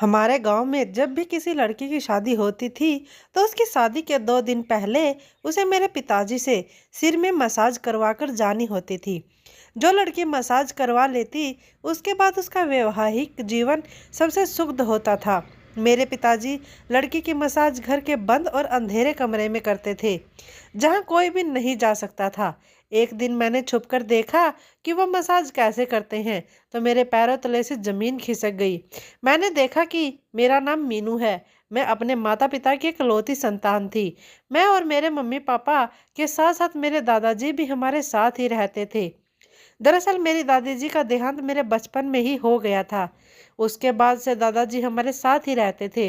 हमारे गांव में जब भी किसी लड़की की शादी होती थी तो उसकी शादी के 2 दिन पहले उसे मेरे पिताजी से सिर में मसाज करवा कर जानी होती थी। जो लड़की मसाज करवा लेती उसके बाद उसका वैवाहिक जीवन सबसे सुखद होता था। मेरे पिताजी लड़की की मसाज घर के बंद और अंधेरे कमरे में करते थे, जहां कोई भी नहीं जा सकता था। एक दिन मैंने छुपकर देखा कि वह मसाज कैसे करते हैं, तो मेरे पैरों तले से जमीन खिसक गई। मैंने देखा कि मेरा नाम मीनू है। मैं अपने माता पिता की इकलौती संतान थी। मैं और मेरे मम्मी पापा के साथ साथ मेरे दादाजी भी हमारे साथ ही रहते थे। दरअसल मेरी दादी जी का देहांत मेरे बचपन में ही हो गया था। उसके बाद से दादाजी हमारे साथ ही रहते थे।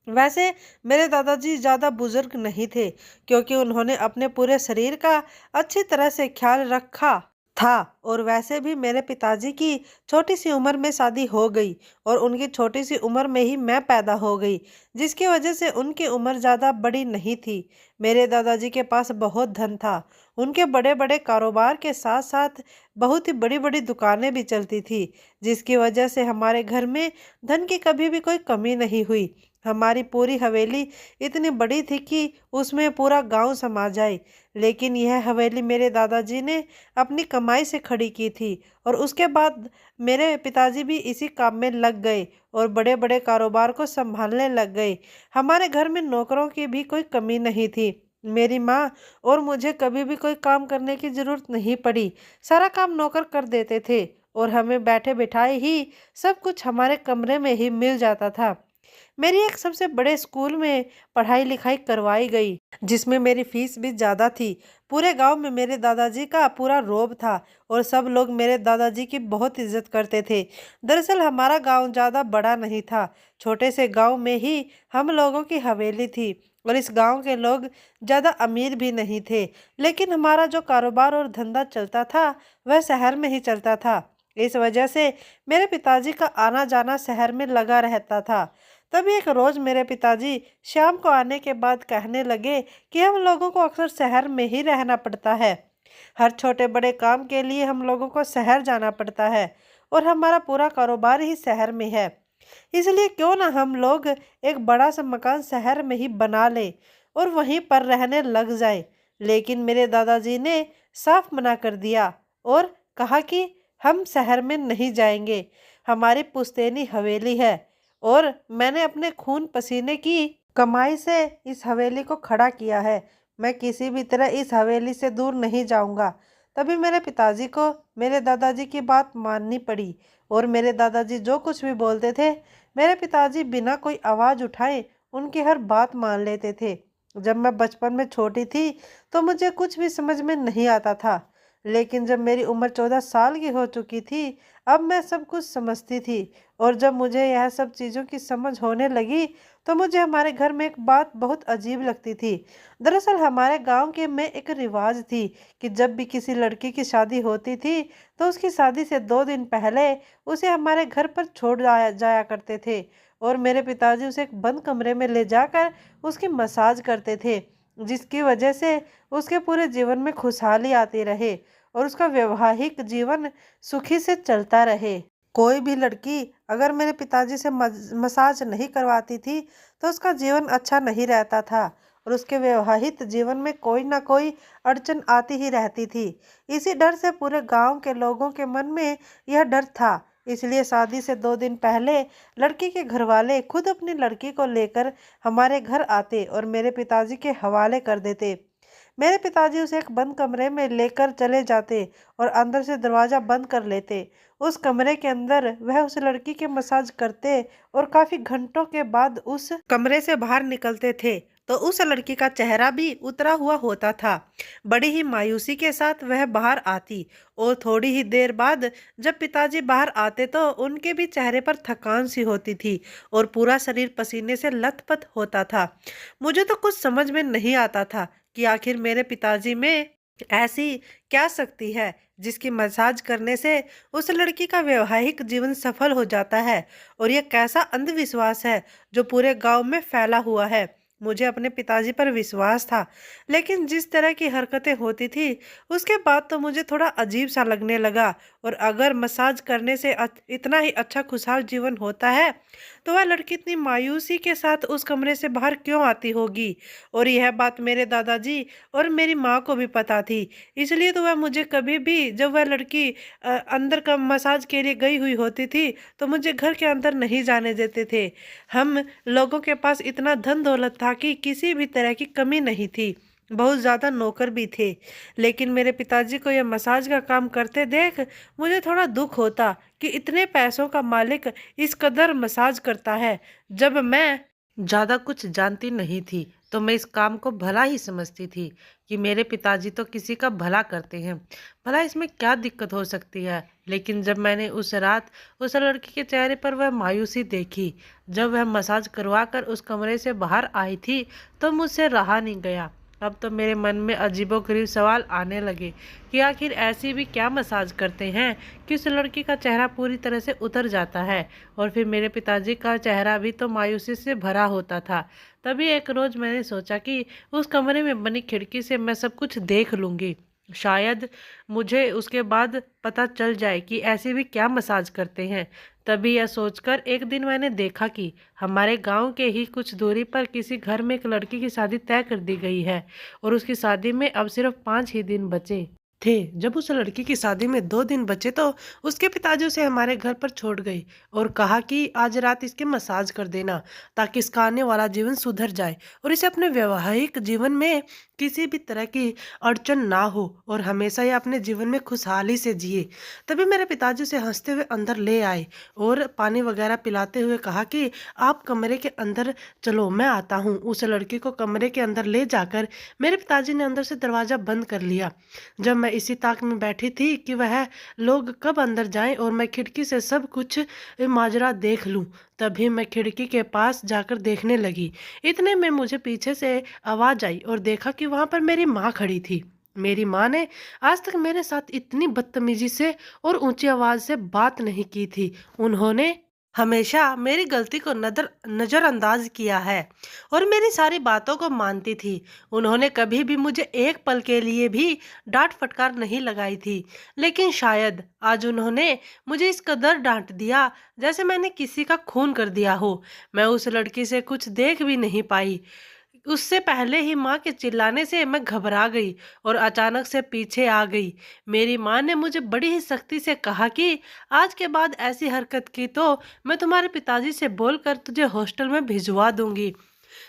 वैसे मेरे दादाजी ज़्यादा बुजुर्ग नहीं थे, क्योंकि उन्होंने अपने पूरे शरीर का अच्छी तरह से ख्याल रखा था। और वैसे भी मेरे पिताजी की छोटी सी उम्र में शादी हो गई और उनकी छोटी सी उम्र में ही मैं पैदा हो गई, जिसकी वजह से उनकी उम्र ज़्यादा बड़ी नहीं थी। मेरे दादाजी के पास बहुत धन था। उनके बड़े बड़े कारोबार के साथ साथ बहुत ही बड़ी बड़ी दुकानें भी चलती थी, जिसकी वजह से हमारे घर में धन की कभी भी कोई कमी नहीं हुई। हमारी पूरी हवेली इतनी बड़ी थी कि उसमें पूरा गांव समा जाए। लेकिन यह हवेली मेरे दादाजी ने अपनी कमाई से खड़ी की थी और उसके बाद मेरे पिताजी भी इसी काम में लग गए और बड़े बड़े कारोबार को संभालने लग गए। हमारे घर में नौकरों की भी कोई कमी नहीं थी। मेरी माँ और मुझे कभी भी कोई काम करने की ज़रूरत नहीं पड़ी। सारा काम नौकर कर देते थे और हमें बैठे बिठाए ही सब कुछ हमारे कमरे में ही मिल जाता था। मेरी एक सबसे बड़े स्कूल में पढ़ाई लिखाई करवाई गई, जिसमें मेरी फीस भी ज़्यादा थी। पूरे गांव में मेरे दादाजी का पूरा रोब था और सब लोग मेरे दादाजी की बहुत इज्जत करते थे। दरअसल हमारा गांव ज़्यादा बड़ा नहीं था। छोटे से गांव में ही हम लोगों की हवेली थी और इस गांव के लोग ज़्यादा अमीर भी नहीं थे। लेकिन हमारा जो कारोबार और धंधा चलता था वह शहर में ही चलता था। इस वजह से मेरे पिताजी का आना जाना शहर में लगा रहता था। तभी एक रोज़ मेरे पिताजी शाम को आने के बाद कहने लगे कि हम लोगों को अक्सर शहर में ही रहना पड़ता है। हर छोटे बड़े काम के लिए हम लोगों को शहर जाना पड़ता है और हमारा पूरा कारोबार ही शहर में है। इसलिए क्यों ना हम लोग एक बड़ा सा मकान शहर में ही बना लें और वहीं पर रहने लग जाए। लेकिन मेरे दादाजी ने साफ मना कर दिया और कहा कि हम शहर में नहीं जाएंगे। हमारी पुश्तैनी हवेली है और मैंने अपने खून पसीने की कमाई से इस हवेली को खड़ा किया है। मैं किसी भी तरह इस हवेली से दूर नहीं जाऊंगा। तभी मेरे पिताजी को मेरे दादाजी की बात माननी पड़ी और मेरे दादाजी जो कुछ भी बोलते थे, मेरे पिताजी बिना कोई आवाज़ उठाए उनकी हर बात मान लेते थे। जब मैं बचपन में छोटी थी तो मुझे कुछ भी समझ में नहीं आता था, लेकिन जब मेरी उम्र 14 साल की हो चुकी थी, अब मैं सब कुछ समझती थी। और जब मुझे यह सब चीज़ों की समझ होने लगी तो मुझे हमारे घर में एक बात बहुत अजीब लगती थी। दरअसल हमारे गांव के में एक रिवाज थी कि जब भी किसी लड़की की शादी होती थी तो उसकी शादी से 2 दिन पहले उसे हमारे घर पर छोड़ जाया जाया करते थे और मेरे पिताजी उसे एक बंद कमरे में ले जाकर उसकी मसाज करते थे, जिसकी वजह से उसके पूरे जीवन में खुशहाली आती रहे और उसका वैवाहिक जीवन सुखी से चलता रहे। कोई भी लड़की अगर मेरे पिताजी से मसाज नहीं करवाती थी तो उसका जीवन अच्छा नहीं रहता था और उसके वैवाहिक जीवन में कोई ना कोई अड़चन आती ही रहती थी। इसी डर से पूरे गांव के लोगों के मन में यह डर था। इसलिए शादी से 2 दिन पहले लड़की के घर वाले खुद अपनी लड़की को लेकर हमारे घर आते और मेरे पिताजी के हवाले कर देते। मेरे पिताजी उसे एक बंद कमरे में लेकर चले जाते और अंदर से दरवाज़ा बंद कर लेते। उस कमरे के अंदर वह उस लड़की के मसाज करते और काफ़ी घंटों के बाद उस कमरे से बाहर निकलते थे तो उस लड़की का चेहरा भी उतरा हुआ होता था। बड़ी ही मायूसी के साथ वह बाहर आती और थोड़ी ही देर बाद जब पिताजी बाहर आते तो उनके भी चेहरे पर थकान सी होती थी और पूरा शरीर पसीने से लथपथ होता था। मुझे तो कुछ समझ में नहीं आता था कि आखिर मेरे पिताजी में ऐसी क्या शक्ति है जिसकी मसाज करने से उस लड़की का वैवाहिक जीवन सफल हो जाता है। और यह कैसा अंधविश्वास है जो पूरे गांव में फैला हुआ है। मुझे अपने पिताजी पर विश्वास था, लेकिन जिस तरह की हरकतें होती थी उसके बाद तो मुझे थोड़ा अजीब सा लगने लगा और अगर मसाज करने से इतना ही अच्छा खुशहाल जीवन होता है तो वह लड़की इतनी मायूसी के साथ उस कमरे से बाहर क्यों आती होगी। और यह बात मेरे दादाजी और मेरी माँ को भी पता थी, इसलिए तो वह मुझे कभी भी जब वह लड़की अंदर का मसाज के लिए गई हुई होती थी तो मुझे घर के अंदर नहीं जाने देते थे। हम लोगों के पास इतना धन दौलत था कि किसी भी तरह की कमी नहीं थी, बहुत ज़्यादा नौकर भी थे। लेकिन मेरे पिताजी को यह मसाज का काम करते देख मुझे थोड़ा दुख होता कि इतने पैसों का मालिक इस कदर मसाज करता है। जब मैं ज़्यादा कुछ जानती नहीं थी तो मैं इस काम को भला ही समझती थी कि मेरे पिताजी तो किसी का भला करते हैं, भला इसमें क्या दिक्कत हो सकती है। लेकिन जब मैंने उस रात उस लड़की के चेहरे पर वह मायूसी देखी, जब वह मसाज करवा कर उस कमरे से बाहर आई थी, तो मुझसे रहा नहीं गया। अब तो मेरे मन में अजीबोगरीब सवाल आने लगे कि आखिर ऐसी भी क्या मसाज करते हैं कि उस लड़की का चेहरा पूरी तरह से उतर जाता है। और फिर मेरे पिताजी का चेहरा भी तो मायूसी से भरा होता था। तभी एक रोज़ मैंने सोचा कि उस कमरे में बनी खिड़की से मैं सब कुछ देख लूँगी, शायद मुझे उसके बाद पता चल जाए कि ऐसे भी क्या मसाज करते हैं। तभी यह सोचकर एक दिन मैंने देखा कि हमारे गांव के ही कुछ दूरी पर किसी घर में एक लड़की की शादी तय कर दी गई है और उसकी शादी में अब सिर्फ 5 ही दिन बचे थे। जब उस लड़की की शादी में 2 दिन बचे तो उसके पिताजी उसे हमारे घर पर छोड़ गए और कहा कि आज रात इसके मसाज कर देना ताकि इसका आने वाला जीवन सुधर जाए और इसे अपने वैवाहिक जीवन में किसी भी तरह की अड़चन ना हो और हमेशा ये अपने जीवन में खुशहाली से जिए। तभी मेरे पिताजी उसे हंसते हुए अंदर ले आए और पानी वगैरह पिलाते हुए कहा कि आप कमरे के अंदर चलो, मैं आता हूँ। उस लड़की को कमरे के अंदर ले जाकर मेरे पिताजी ने अंदर से दरवाज़ा बंद कर लिया। जब मैं इसी ताक में बैठी थी कि वह लोग कब अंदर जाएं और मैं खिड़की से सब कुछ माजरा देख लूं, तभी मैं खिड़की के पास जाकर देखने लगी। इतने में मुझे पीछे से आवाज़ आई और देखा कि वहाँ पर मेरी माँ खड़ी थी। मेरी माँ ने आज तक मेरे साथ इतनी बदतमीजी से और ऊंची आवाज़ से बात नहीं की थी। उन्होंने हमेशा मेरी गलती को नज़रअंदाज किया है और मेरी सारी बातों को मानती थी। उन्होंने कभी भी मुझे एक पल के लिए भी डांट फटकार नहीं लगाई थी। लेकिन शायद आज उन्होंने मुझे इस कदर डांट दिया जैसे मैंने किसी का खून कर दिया हो। मैं उस लड़की से कुछ देख भी नहीं पाई। उससे पहले ही माँ के चिल्लाने से मैं घबरा गई और अचानक से पीछे आ गई। मेरी माँ ने मुझे बड़ी ही सख्ती से कहा कि आज के बाद ऐसी हरकत की तो मैं तुम्हारे पिताजी से बोलकर तुझे हॉस्टल में भिजवा दूंगी।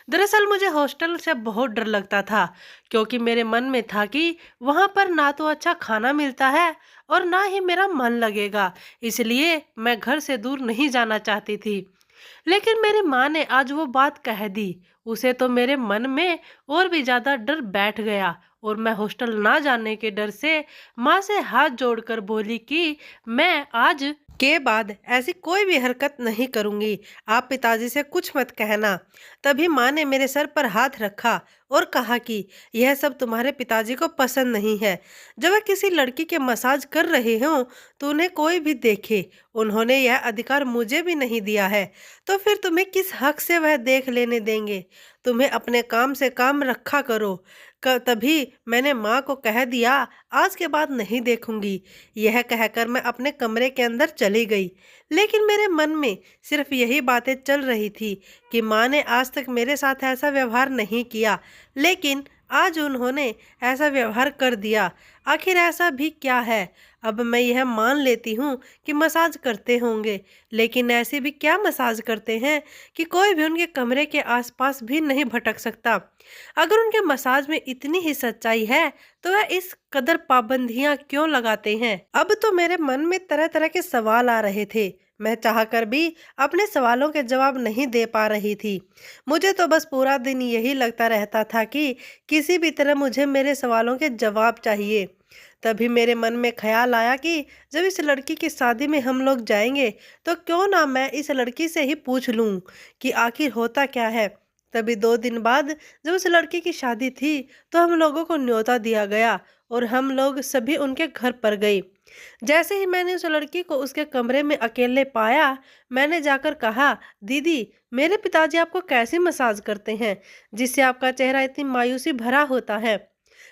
दरअसल मुझे हॉस्टल से बहुत डर लगता था क्योंकि मेरे मन में था कि वहाँ पर ना तो अच्छा खाना मिलता है और ना ही मेरा मन लगेगा, इसलिए मैं घर से दूर नहीं जाना चाहती थी। लेकिन मेरी माँ ने आज वो बात कह दी, उसे तो मेरे मन में और भी ज्यादा डर बैठ गया और मैं हॉस्टल ना जाने के डर से माँ से हाथ जोड़कर बोली कि मैं आज के बाद ऐसी कोई भी हरकत नहीं करूंगी, आप पिताजी से कुछ मत कहना। तभी माँ ने मेरे सर पर हाथ रखा और कहा कि यह सब तुम्हारे पिताजी को पसंद नहीं है। जब वह किसी लड़की के मसाज कर रहे हों तो उन्हें कोई भी देखे, उन्होंने यह अधिकार मुझे भी नहीं दिया है, तो फिर तुम्हें किस हक से वह देख लेने देंगे। तुम्हें अपने काम से काम रखा करो। तभी मैंने माँ को कह दिया आज के बाद नहीं देखूंगी। यह कहकर मैं अपने कमरे के अंदर चली गई। लेकिन मेरे मन में सिर्फ यही बातें चल रही थी कि माँ ने आज तक मेरे साथ ऐसा व्यवहार नहीं किया, लेकिन आज उन्होंने ऐसा व्यवहार कर दिया। आखिर ऐसा भी क्या है। अब मैं यह मान लेती हूँ कि मसाज करते होंगे, लेकिन ऐसे भी क्या मसाज करते हैं कि कोई भी उनके कमरे के आसपास भी नहीं भटक सकता। अगर उनके मसाज में इतनी ही सच्चाई है तो वह इस कदर पाबंदियां क्यों लगाते हैं। अब तो मेरे मन में तरह तरह के सवाल आ रहे थे। मैं चाहकर भी अपने सवालों के जवाब नहीं दे पा रही थी। मुझे तो बस पूरा दिन यही लगता रहता था कि किसी भी तरह मुझे मेरे सवालों के जवाब चाहिए। तभी मेरे मन में ख्याल आया कि जब इस लड़की की शादी में हम लोग जाएंगे तो क्यों ना मैं इस लड़की से ही पूछ लूं कि आखिर होता क्या है। तभी 2 दिन बाद जब उस लड़की की शादी थी तो हम लोगों को न्योता दिया गया और हम लोग सभी उनके घर पर गए। जैसे ही मैंने उस लड़की को उसके कमरे में अकेले पाया, मैंने जाकर कहा, दीदी मेरे पिताजी आपको कैसी मसाज करते हैं जिससे आपका चेहरा इतनी मायूसी भरा होता है।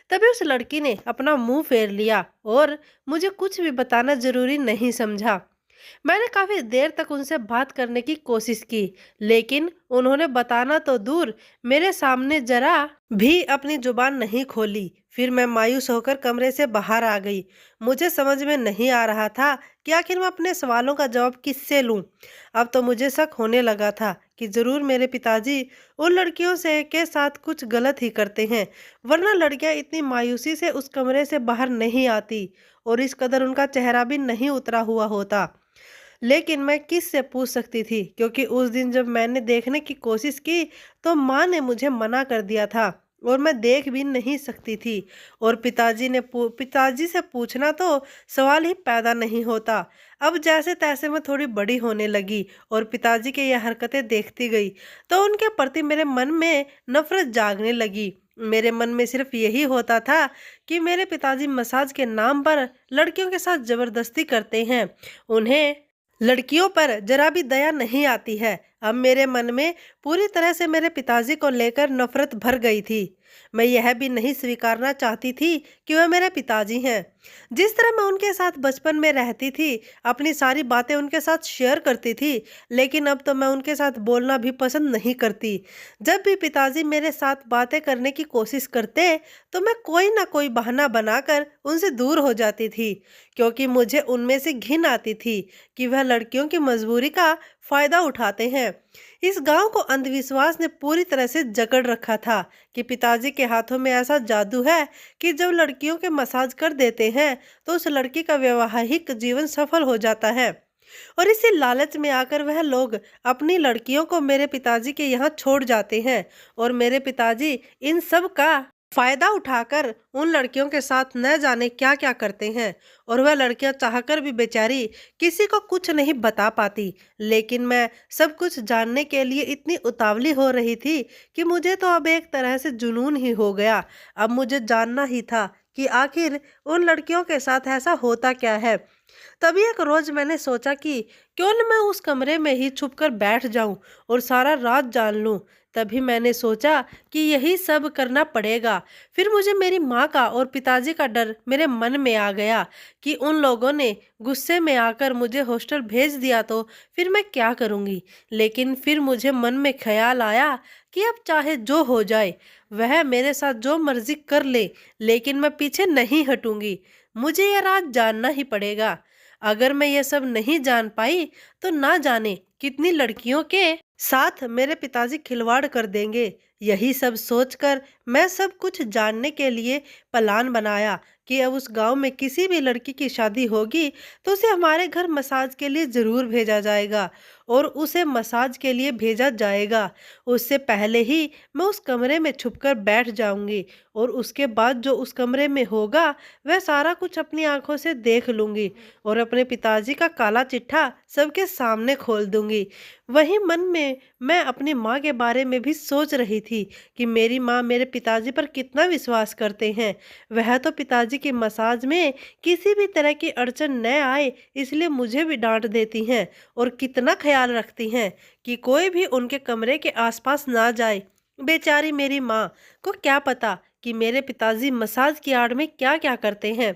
तभी उस लड़की ने अपना मुंह फेर लिया और मुझे कुछ भी बताना जरूरी नहीं समझा। मैंने काफी देर तक उनसे बात करने की कोशिश की, लेकिन उन्होंने बताना तो दूर, मेरे सामने जरा भी अपनी जुबान नहीं खोली। फिर मैं मायूस होकर कमरे से बाहर आ गई। मुझे समझ में नहीं आ रहा था कि आखिर मैं अपने सवालों का जवाब किससे लूं। अब तो मुझे शक होने लगा था कि जरूर मेरे पिताजी उन लड़कियों से के साथ कुछ गलत ही करते हैं, वरना लड़कियां इतनी मायूसी से उस कमरे से बाहर नहीं आती और इस कदर उनका चेहरा भी नहीं उतरा हुआ होता। लेकिन मैं किससे पूछ सकती थी, क्योंकि उस दिन जब मैंने देखने की कोशिश की तो माँ ने मुझे मना कर दिया था और मैं देख भी नहीं सकती थी। और पिताजी से पूछना तो सवाल ही पैदा नहीं होता। अब जैसे तैसे मैं थोड़ी बड़ी होने लगी और पिताजी की यह हरकतें देखती गई तो उनके प्रति मेरे मन में नफरत जागने लगी। मेरे मन में सिर्फ यही होता था कि मेरे पिताजी मसाज के नाम पर लड़कियों के साथ जबरदस्ती करते हैं, उन्हें लड़कियों पर जरा भी दया नहीं आती है। अब मेरे मन में पूरी तरह से मेरे पिताजी को लेकर नफरत भर गई थी। मैं यह भी नहीं स्वीकारना चाहती थी कि वह मेरे पिताजी हैं। जिस तरह मैं उनके साथ बचपन में रहती थी, अपनी सारी बातें उनके साथ शेयर करती थी, लेकिन अब तो मैं उनके साथ बोलना भी पसंद नहीं करती। जब भी पिताजी मेरे साथ बातें करने की कोशिश करते तो मैं कोई ना कोई बहाना बनाकर उनसे दूर हो जाती थी, क्योंकि मुझे उनमें से घिन आती थी कि वह लड़कियों की मजबूरी का फायदा उठाते हैं। इस गांव को अंधविश्वास ने पूरी तरह से जकड़ रखा था कि पिताजी के हाथों में ऐसा जादू है कि जब लड़कियों के मसाज कर देते हैं तो उस लड़की का वैवाहिक जीवन सफल हो जाता है। और इसी लालच में आकर वह लोग अपनी लड़कियों को मेरे पिताजी के यहाँ छोड़ जाते हैं और मेरे पिताजी इन सब का फायदा उठाकर उन लड़कियों के साथ न जाने क्या क्या करते हैं। और वह लड़कियां चाहकर भी बेचारी किसी को कुछ नहीं बता पाती। लेकिन मैं सब कुछ जानने के लिए इतनी उतावली हो रही थी कि मुझे तो अब एक तरह से जुनून ही हो गया। अब मुझे जानना ही था कि आखिर उन लड़कियों के साथ ऐसा होता क्या है। तभी एक रोज मैंने सोचा कि क्यों न मैं उस कमरे में ही छुपकर बैठ जाऊं और सारा राज जान लूं। तभी मैंने सोचा कि यही सब करना पड़ेगा। फिर मुझे मेरी माँ का और पिताजी का डर मेरे मन में आ गया कि उन लोगों ने गुस्से में आकर मुझे हॉस्टल भेज दिया तो फिर मैं क्या करूँगी। लेकिन फिर मुझे मन में ख्याल आया कि अब चाहे जो हो जाए, वह मेरे साथ जो मर्जी कर ले, लेकिन मैं पीछे नहीं हटूंगी। मुझे यह राज जानना ही पड़ेगा। अगर मैं ये सब नहीं जान पाई तो ना जाने कितनी लड़कियों के साथ मेरे पिताजी खिलवाड़ कर देंगे। यही सब सोचकर मैं सब कुछ जानने के लिए प्लान बनाया कि अब उस गांव में किसी भी लड़की की शादी होगी तो उसे हमारे घर मसाज के लिए ज़रूर भेजा जाएगा और उसे मसाज के लिए भेजा जाएगा। उससे पहले ही मैं उस कमरे में छुपकर बैठ जाऊंगी और उसके बाद जो उस कमरे में होगा वह सारा कुछ अपनी आंखों से देख लूंगी और अपने पिताजी का काला चिट्ठा सबके सामने खोल दूंगी। वही मन में मैं अपनी माँ के बारे में भी सोच रही थी कि मेरी माँ मेरे पिताजी पर कितना विश्वास करते हैं। वह तो पिताजी की मसाज में किसी भी तरह की अड़चन न आए इसलिए मुझे भी डांट देती हैं और कितना ख्याल रखती हैं कि कोई भी उनके कमरे के आसपास ना जाए। बेचारी मेरी माँ को क्या पता कि मेरे पिताजी मसाज की आड़ में क्या क्या करते हैं।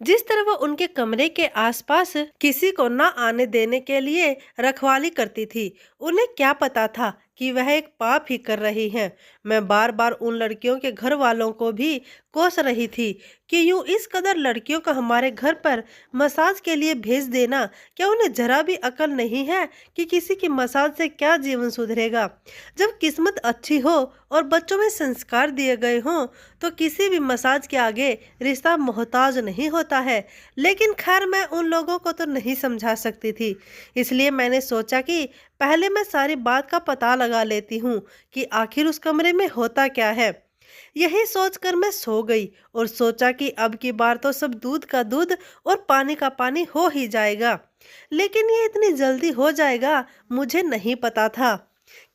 जिस तरह वो उनके कमरे के आसपास किसी को ना आने देने के लिए रखवाली करती थी, उन्हें क्या पता था कि वह एक पाप ही कर रही हैं। मैं बार बार उन लड़कियों के घर वालों को भी कोस रही थी कि यूं इस कदर लड़कियों को हमारे घर पर मसाज के लिए भेज देना, क्या उन्हें जरा भी अकल नहीं है कि किसी की मसाज से क्या जीवन सुधरेगा। जब किस्मत अच्छी हो और बच्चों में संस्कार दिए गए हों तो किसी भी मसाज के आगे रिश्ता मोहताज नहीं होता है। लेकिन खैर मैं उन लोगों को तो नहीं समझा सकती थी, इसलिए मैंने सोचा कि पहले मैं सारी बात का पता लगा लेती हूँ कि आखिर उस कमरे में होता क्या है। यही सोचकर मैं सो गई और सोचा कि अब की बार तो सब दूध का दूध और पानी का पानी हो ही जाएगा। लेकिन ये इतनी जल्दी हो जाएगा मुझे नहीं पता था।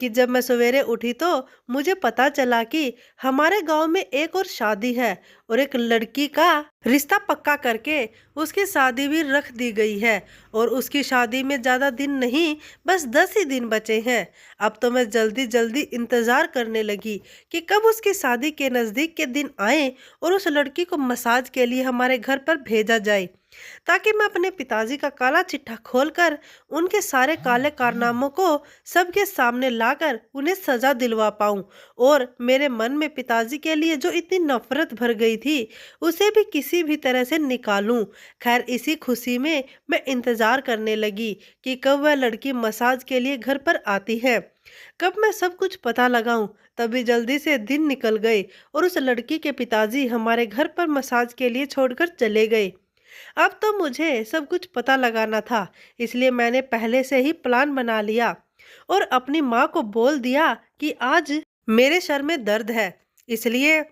कि जब मैं सवेरे उठी तो मुझे पता चला कि हमारे गांव में एक और शादी है और एक लड़की का रिश्ता पक्का करके उसकी शादी भी रख दी गई है और उसकी शादी में ज़्यादा दिन नहीं, बस 10 ही दिन बचे हैं। अब तो मैं जल्दी जल्दी इंतज़ार करने लगी कि कब उसकी शादी के नज़दीक के दिन आए और उस लड़की को मसाज के लिए हमारे घर पर भेजा जाए, ताकि मैं अपने पिताजी का काला चिट्ठा खोलकर उनके सारे काले कारनामों को सबके सामने लाकर उन्हें सजा दिलवा पाऊं और मेरे मन में पिताजी के लिए जो इतनी नफरत भर गई थी उसे भी किसी भी तरह से निकालूं। खैर, इसी खुशी में मैं इंतजार करने लगी कि कब वह लड़की मसाज के लिए घर पर आती है, कब मैं सब कुछ पता लगाऊं। तभी जल्दी से दिन निकल गए और उस लड़की के पिताजी हमारे घर पर मसाज के लिए छोड़कर चले गए। अब तो मुझे सब कुछ पता लगाना था, इसलिए मैंने पहले से ही प्लान बना लिया और अपनी माँ को बोल दिया कि आज मेरे सर में दर्द है, इसलिए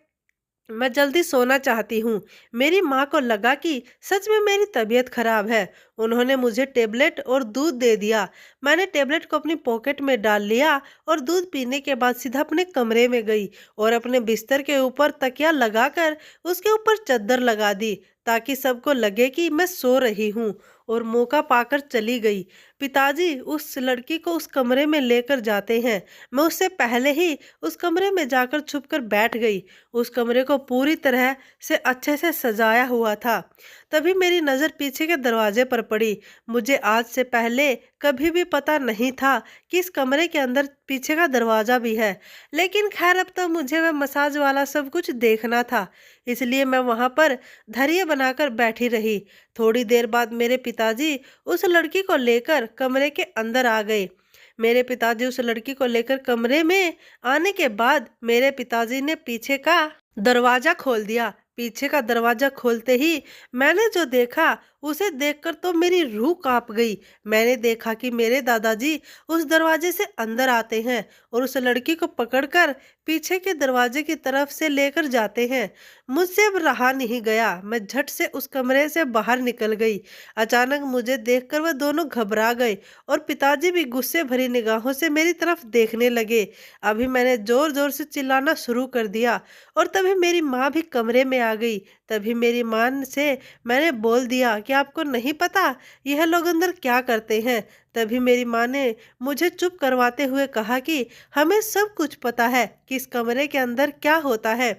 मैं जल्दी सोना चाहती हूँ। मेरी माँ को लगा कि सच में मेरी तबीयत खराब है। उन्होंने मुझे टेबलेट और दूध दे दिया। मैंने टेबलेट को अपनी पॉकेट में डाल लिया और दूध पीने के बाद सीधा अपने कमरे में गई और अपने बिस्तर के ऊपर तकिया लगाकर उसके ऊपर चादर लगा दी, ताकि सबको लगे कि मैं सो रही हूँ, और मौका पाकर चली गई। पिताजी उस लड़की को उस कमरे में लेकर जाते हैं। मैं उससे पहले ही उस कमरे में जाकर छुपकर बैठ गई। उस कमरे को पूरी तरह से अच्छे से सजाया हुआ था। तभी मेरी नज़र पीछे के दरवाजे पर पड़ी। मुझे आज से पहले कभी भी पता नहीं था कि इस कमरे के अंदर पीछे का दरवाज़ा भी है, लेकिन खैर अब तो मुझे वह मसाज वाला सब कुछ देखना था, इसलिए मैं वहाँ पर धैर्य बनाकर बैठी रही। थोड़ी देर बाद मेरे पिताजी उस लड़की को लेकर कमरे के अंदर आ गए। मेरे पिताजी उस लड़की को लेकर कमरे में आने के बाद मेरे पिताजी ने पीछे का दरवाजा खोल दिया। पीछे का दरवाजा खोलते ही मैंने जो देखा उसे देखकर तो मेरी रूह कांप गई। मैंने देखा कि मेरे दादाजी उस दरवाजे से अंदर आते हैं और उस लड़की को पकड़कर पीछे के दरवाजे की तरफ से लेकर जाते हैं। मुझसे अब रहा नहीं गया। मैं झट से उस कमरे से बाहर निकल गई। अचानक मुझे देखकर वह दोनों घबरा गए और पिताजी भी गुस्से भरी निगाहों से मेरी तरफ देखने लगे। अभी मैंने जोर जोर से चिल्लाना शुरू कर दिया और तभी मेरी माँ भी कमरे में आ गई। तभी मेरी माँ से मैंने बोल दिया कि आपको नहीं पता यह लोग अंदर क्या करते हैं। तभी मेरी माँ ने मुझे चुप करवाते हुए कहा कि हमें सब कुछ पता है कि इस कमरे के अंदर क्या होता है।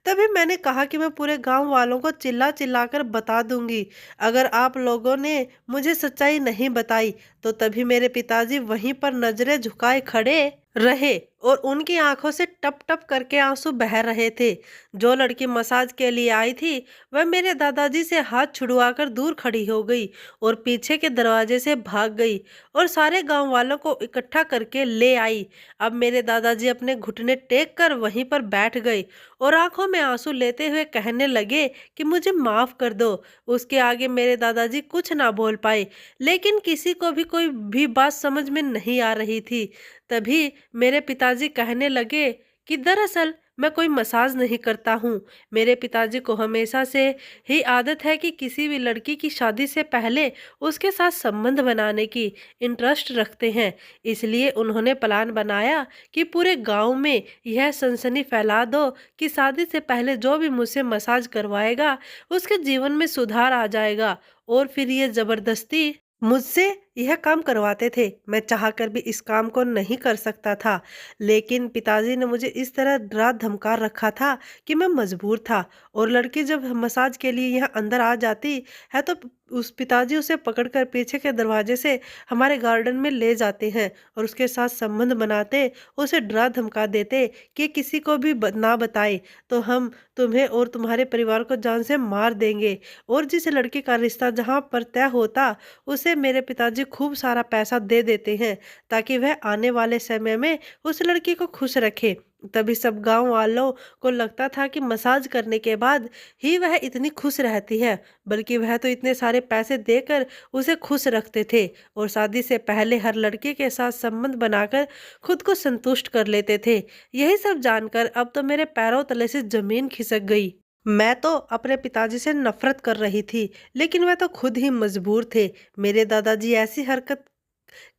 तभी मैंने कहा कि मैं पूरे गांव वालों को चिल्ला चिल्ला कर बता दूंगी अगर आप लोगों ने मुझे सच्चाई नहीं बताई। तो तभी मेरे पिताजी वहीं पर नजरें झुकाए खड़े रहे और उनकी आंखों से टप टप करके आंसू बह रहे थे। जो लड़की मसाज के लिए आई थी वह मेरे दादाजी से हाथ छुड़वाकर दूर खड़ी हो गई और पीछे के दरवाजे से भाग गई और सारे गांव वालों को इकट्ठा करके ले आई। अब मेरे दादाजी अपने घुटने टेक कर वहीं पर बैठ गए और आंखों में आंसू लेते हुए कहने लगे कि मुझे माफ कर दो। उसके आगे मेरे दादाजी कुछ ना बोल पाए, लेकिन किसी को भी कोई भी बात समझ में नहीं आ रही थी। तभी मेरे पिताजी कहने लगे कि दरअसल मैं कोई मसाज नहीं करता हूँ। मेरे पिताजी को हमेशा से ही आदत है कि किसी भी लड़की की शादी से पहले उसके साथ संबंध बनाने की इंटरेस्ट रखते हैं, इसलिए उन्होंने प्लान बनाया कि पूरे गांव में यह सनसनी फैला दो कि शादी से पहले जो भी मुझसे मसाज करवाएगा उसके जीवन में सुधार आ जाएगा, और फिर ये जबरदस्ती मुझसे यह काम करवाते थे। मैं चाहकर भी इस काम को नहीं कर सकता था, लेकिन पिताजी ने मुझे इस तरह डरा धमका रखा था कि मैं मजबूर था। और लड़की जब मसाज के लिए यहाँ अंदर आ जाती है तो उस पिताजी उसे पकड़कर पीछे के दरवाजे से हमारे गार्डन में ले जाते हैं और उसके साथ संबंध बनाते, उसे डरा धमका देते कि किसी को भी ना बताए तो हम तुम्हें और तुम्हारे परिवार को जान से मार देंगे। और जिस लड़की का रिश्ता जहाँ पर तय होता उसे मेरे पिताजी खूब सारा पैसा दे देते हैं ताकि वह आने वाले समय में उस लड़की को खुश रखे। तभी सब गांव वालों को लगता था कि मसाज करने के बाद ही वह इतनी खुश रहती है, बल्कि वह तो इतने सारे पैसे देकर उसे खुश रखते थे और शादी से पहले हर लड़के के साथ संबंध बनाकर खुद को संतुष्ट कर लेते थे। यही सब जानकर अब तो मेरे पैरों तले से जमीन खिसक गई। मैं तो अपने पिताजी से नफरत कर रही थी, लेकिन वह तो खुद ही मजबूर थे। मेरे दादाजी ऐसी हरकत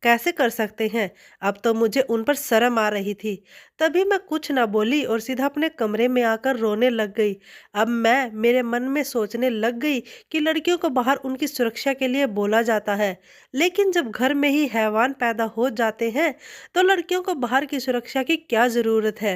कैसे कर सकते हैं? अब तो मुझे उन पर शर्म आ रही थी। तभी मैं कुछ ना बोली और सीधा अपने कमरे में आकर रोने लग गई। अब मैं मेरे मन में सोचने लग गई कि लड़कियों को बाहर उनकी सुरक्षा के लिए बोला जाता है, लेकिन जब घर में ही हैवान पैदा हो जाते हैं, तो लड़कियों को बाहर की सुरक्षा की क्या ज़रूरत है?